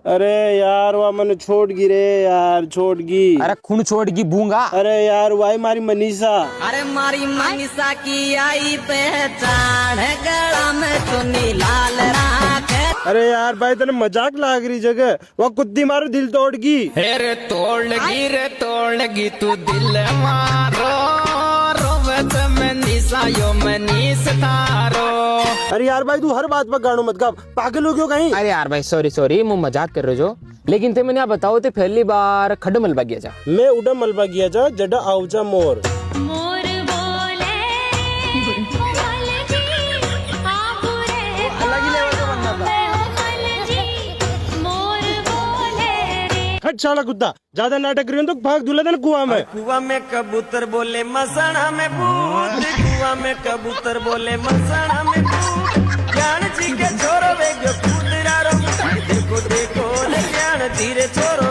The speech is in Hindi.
अरे यार वह मन छोड़ गी रे यार, छोड़ गी। अरे खून छोड़ गी बूंगा। अरे यार वाई मारी मनीषा। अरे मारी मनीषा की आई पहचान, गला में चुन्नी लाल राख। अरे यार भाई तेने मजाक लाग रही जगह, वह कुत्ती मारो दिल तोड़ गी। रे तोड़ लगी तू दिल मारो, रोवत में निशा यो मनीष तारो। अरे यार भाई तू हर बात पर गानों मत गा, पागल हो गयो कहीं। अरे यार भाई सॉरी मुँह मजाक कर रहे जो, लेकिन ते मैंने बताओ ते पहली बार खड मलबा गया जा। मैं उड़ा मलबा गया जा जडा आउजा मोर। मोर बोले अलग ही लेवल का बनना था। हट साला कुत्ता, ज्यादा नाटक रही हो तो भाग दूल्हा देना कुआं में। कुआं में कबूतर बोले मसाना में भूत, कुआं में कबूतर बोले मसाना में भूत। ज्ञान जी के छोरो वे जो कूद रारो, देखो देखो ज्ञान धीरे छोरो